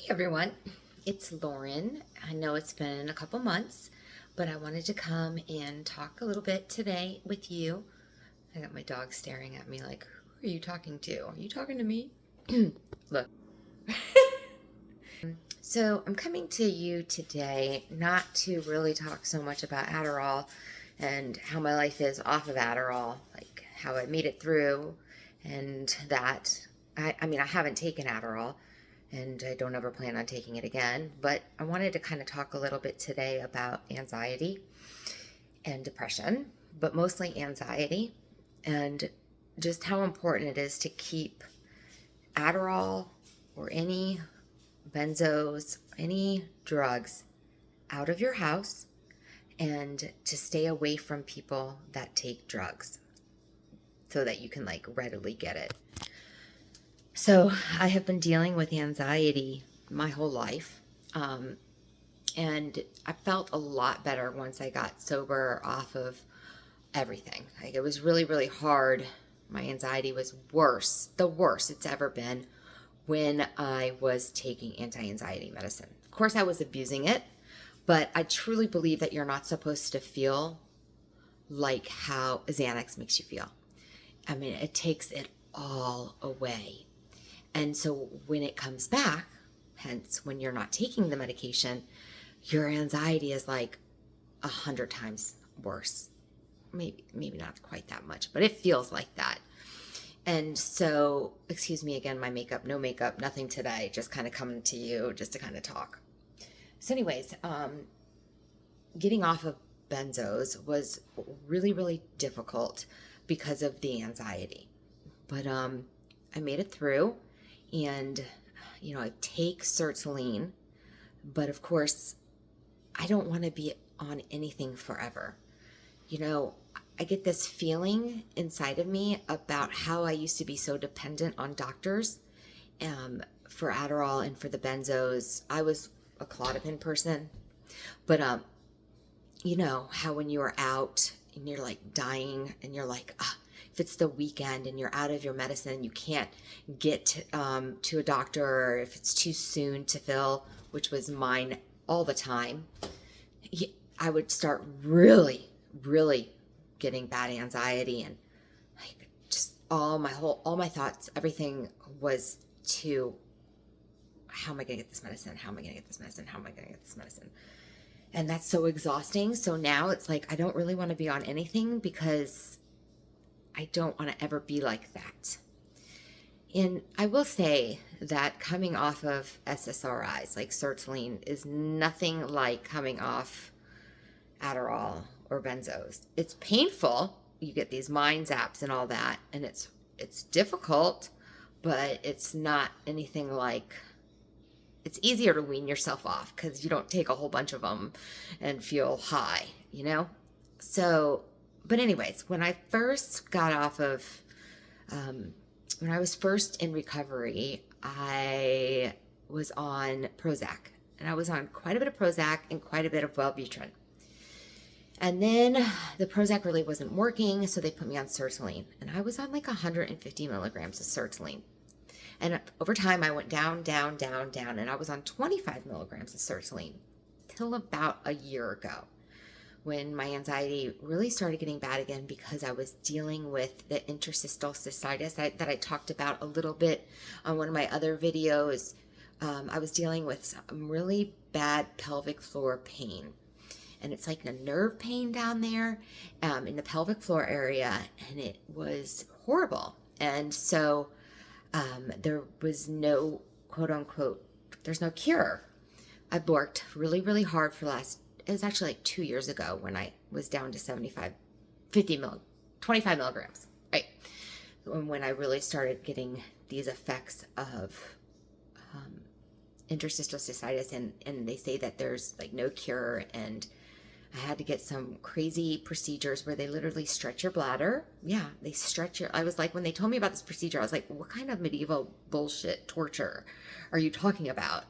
Everyone, it's Lauren. I know it's been a couple months, but I wanted to come and talk a little bit today with you. I got my dog staring at me like, who are you talking to? Are you talking to me? Look. So I'm coming to you today not to really talk so much about Adderall and how my life is off of Adderall, like how I made it through and that. I haven't taken Adderall and I don't ever plan on taking it again, but I wanted to kind of talk a little bit today about anxiety and depression, but mostly anxiety and just how important it is to keep Adderall or any benzos, any drugs out of your house and to stay away from people that take drugs so that you can readily get it. So I have been dealing with anxiety my whole life. And I felt a lot better once I got sober off of everything. It was really, really hard. My anxiety was the worst it's ever been when I was taking anti-anxiety medicine. Of course, I was abusing it, but I truly believe that you're not supposed to feel like how Xanax makes you feel. I mean, it takes it all away. And so when it comes back, hence when you're not taking the medication, your anxiety is like 100 times worse. Maybe not quite that much, but it feels like that. And so, excuse me again, my makeup, no makeup, nothing today, just kind of coming to you just to kind of talk. So anyways, getting off of benzos was really, really difficult because of the anxiety. But I made it through and, I take sertraline, but of course, I don't want to be on anything forever. I get this feeling inside of me about how I used to be so dependent on doctors for Adderall and for the benzos. I was a Clonopin person, but how when you are out and you're dying and you're if it's the weekend and you're out of your medicine, you can't get to a doctor, or if it's too soon to fill, which was mine all the time, I would start really, really getting bad anxiety, and just all my thoughts, everything was to, how am I going to get this medicine? How am I going to get this medicine? How am I going to get this medicine? And that's so exhausting. So now it's I don't really want to be on anything because I don't want to ever be like that. And I will say that coming off of SSRIs like sertraline is nothing like coming off Adderall or benzos. It's painful. You get these mind zaps and all that, and it's difficult, but it's not anything it's easier to wean yourself off because you don't take a whole bunch of them and feel high, So, but anyways, when I first got off of, when I was first in recovery, I was on Prozac, and I was on quite a bit of Prozac and quite a bit of Wellbutrin. And then the Prozac really wasn't working, so they put me on sertraline. And I was on 150 milligrams of sertraline. And over time, I went down, down, down, down, and I was on 25 milligrams of sertraline till about a year ago, when my anxiety really started getting bad again because I was dealing with the interstitial cystitis that I talked about a little bit on one of my other videos. I was dealing with some really bad pelvic floor pain. And it's like a nerve pain down there in the pelvic floor area, and it was horrible. And so there was no, quote unquote, there's no cure. I worked really, really hard for it was actually 2 years ago when I was down to 25 milligrams, right? When I really started getting these effects of interstitial cystitis, and they say that there's no cure, and I had to get some crazy procedures where they literally stretch your bladder. Yeah, they stretch I was when they told me about this procedure, I was what kind of medieval bullshit torture are you talking about?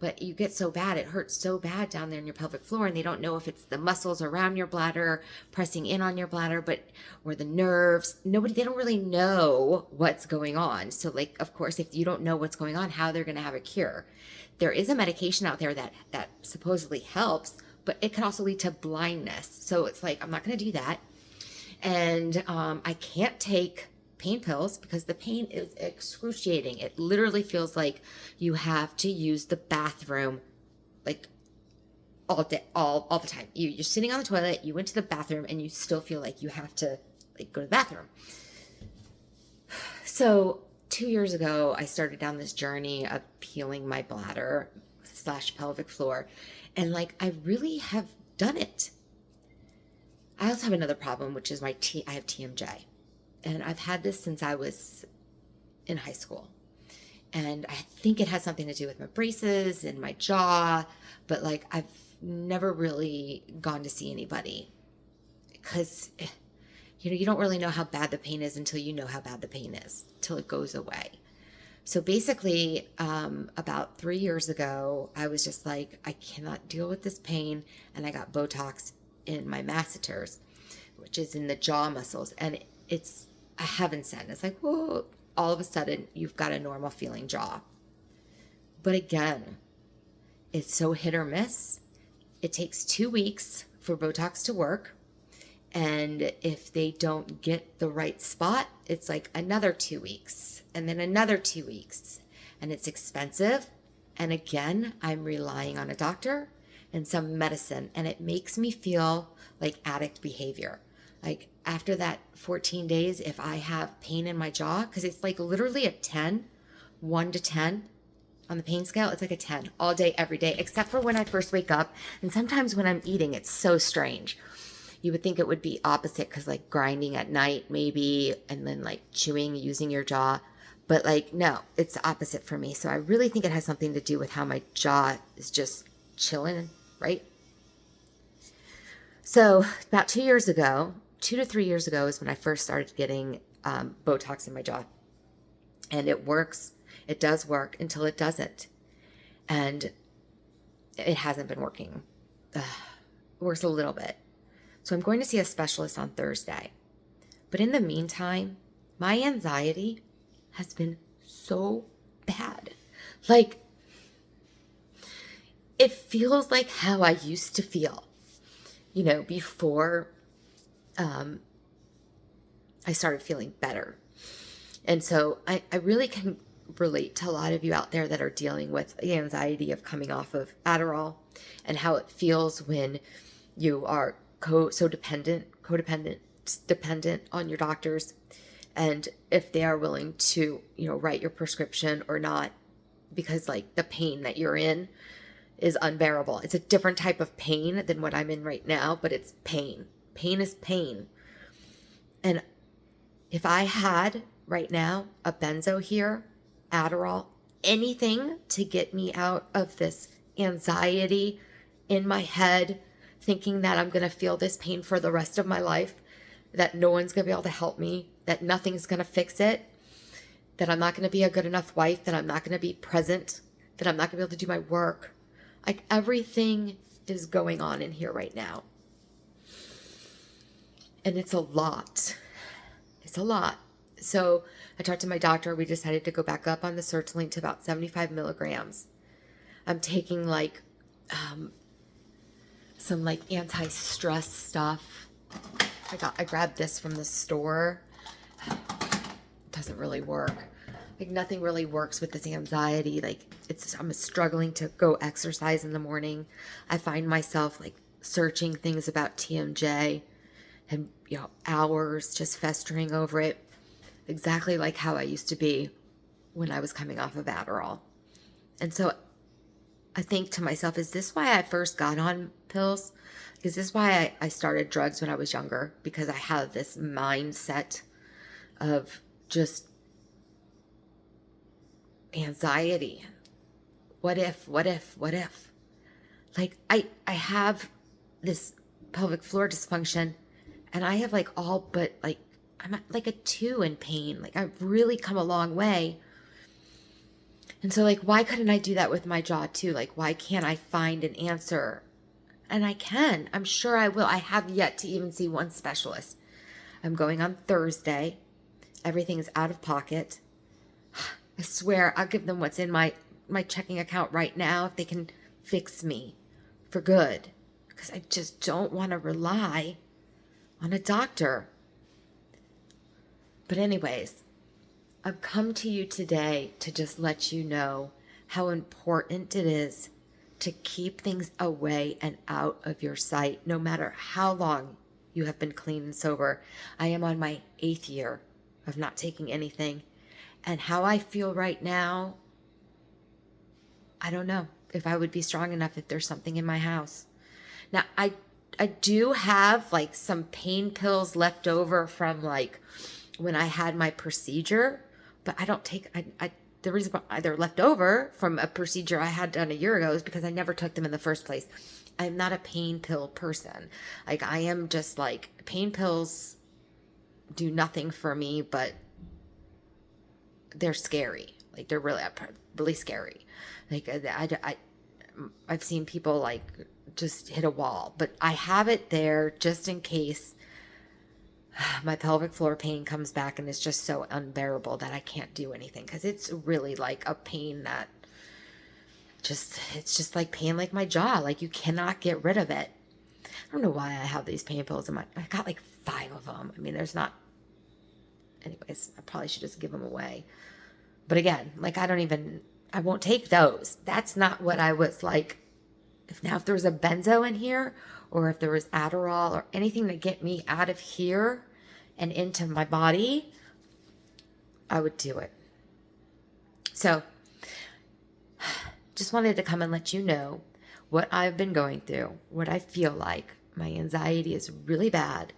but you get so bad, it hurts so bad down there in your pelvic floor, and they don't know if it's the muscles around your bladder pressing in on your bladder, or the nerves. They don't really know what's going on. So like, of course, if you don't know what's going on, how they're going to have a cure. There is a medication out there that supposedly helps, but it can also lead to blindness. So it's like, I'm not going to do that. And I can't take pain pills because the pain is excruciating. It literally feels like you have to use the bathroom like all day, all the time. You're sitting on the toilet, you went to the bathroom, and you still feel like you have to like go to the bathroom. So 2 years ago, I started down this journey of peeling my bladder / pelvic floor, and like I really have done it. I also have another problem, which is I have TMJ. And I've had this since I was in high school. And I think it has something to do with my braces and my jaw, but like I've never really gone to see anybody because, you don't really know how bad the pain is until you know how bad the pain is, till it goes away. So basically, about 3 years ago, I was just like, I cannot deal with this pain. And I got Botox in my masseters, which is in the jaw muscles. And it's a heaven sent. It's like, whoa, all of a sudden you've got a normal feeling jaw. But again, it's so hit or miss. It takes 2 weeks for Botox to work. And if they don't get the right spot, it's like another 2 weeks and then another 2 weeks. And it's expensive. And again, I'm relying on a doctor and some medicine. And it makes me feel like addict behavior. Like after that 14 days, if I have pain in my jaw, because it's like literally a 10, 1 to 10 on the pain scale, it's like a 10 all day, every day, except for when I first wake up. And sometimes when I'm eating, it's so strange. You would think it would be opposite because like grinding at night maybe, and then like chewing, using your jaw. But like, no, it's opposite for me. So I really think it has something to do with how my jaw is just chilling, right? So about 2 years ago, 2 to 3 years ago is when I first started getting Botox in my jaw. And it works. It does work until it doesn't. And it hasn't been working. It works a little bit. So I'm going to see a specialist on Thursday. But in the meantime, my anxiety has been so bad. Like, it feels like how I used to feel, before I started feeling better. And so I really can relate to a lot of you out there that are dealing with the anxiety of coming off of Adderall and how it feels when you are dependent on your doctors, and if they are willing to, write your prescription or not, because like the pain that you're in is unbearable. It's a different type of pain than what I'm in right now, but it's pain. Pain is pain. And if I had right now a benzo here, Adderall, anything to get me out of this anxiety in my head, thinking that I'm going to feel this pain for the rest of my life, that no one's going to be able to help me, that nothing's going to fix it, that I'm not going to be a good enough wife, that I'm not going to be present, that I'm not going to be able to do my work. Like everything is going on in here right now. And it's a lot. It's a lot. So I talked to my doctor. We decided to go back up on the sertraline to about 75 milligrams. I'm taking like some like anti-stress stuff. I grabbed this from the store. It doesn't really work. Like nothing really works with this anxiety. Like I'm struggling to go exercise in the morning. I find myself like searching things about TMJ and hours just festering over it. Exactly like how I used to be when I was coming off of Adderall. And so I think to myself, is this why I first got on pills? Is this why I started drugs when I was younger? Because I had this mindset of just anxiety. What if? Like I have this pelvic floor dysfunction, and I have like all but like, I'm at like a 2 in pain. Like I've really come a long way. And so, like, why couldn't I do that with my jaw too? Like, why can't I find an answer? And I can. I'm sure I will. I have yet to even see one specialist. I'm going on Thursday. Everything is out of pocket. I swear I'll give them what's in my checking account right now if they can fix me for good. Because I just don't want to rely on a doctor. But anyways, I've come to you today to just let you know how important it is to keep things away and out of your sight, no matter how long you have been clean and sober. I am on my 8th year of not taking anything. And how I feel right now, I don't know if I would be strong enough if there's something in my house. Now, I do have like some pain pills left over from like when I had my procedure, but I don't take, the reason why they're left over from a procedure I had done a year ago is because I never took them in the first place. I'm not a pain pill person. Like, I am just like, pain pills do nothing for me, but they're scary. Like, they're really scary. Like, I've seen people like just hit a wall, but I have it there just in case my pelvic floor pain comes back and it's just so unbearable that I can't do anything, because it's really like a pain that it's just like pain like my jaw. Like, you cannot get rid of it. I don't know why I have these pain pills I got like 5 of them. I mean, there's not, anyways, I probably should just give them away. But again, like, I won't take those. That's not what I was like. If there was a benzo in here, or if there was Adderall or anything to get me out of here and into my body, I would do it. So just wanted to come and let you know what I've been going through, what I feel like. My anxiety is really bad.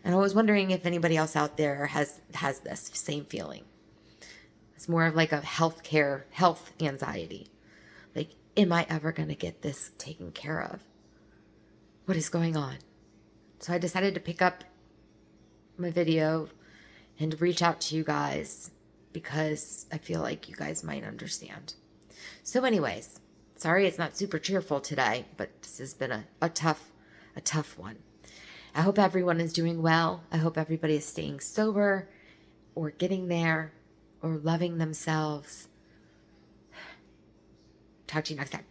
And I was wondering if anybody else out there has this same feeling. It's more of like a health anxiety. Like, am I ever going to get this taken care of? What is going on? So I decided to pick up my video and reach out to you guys because I feel like you guys might understand. So anyways, sorry it's not super cheerful today, but this has been a tough one. I hope everyone is doing well. I hope everybody is staying sober or getting there or loving themselves. Talk to you next time.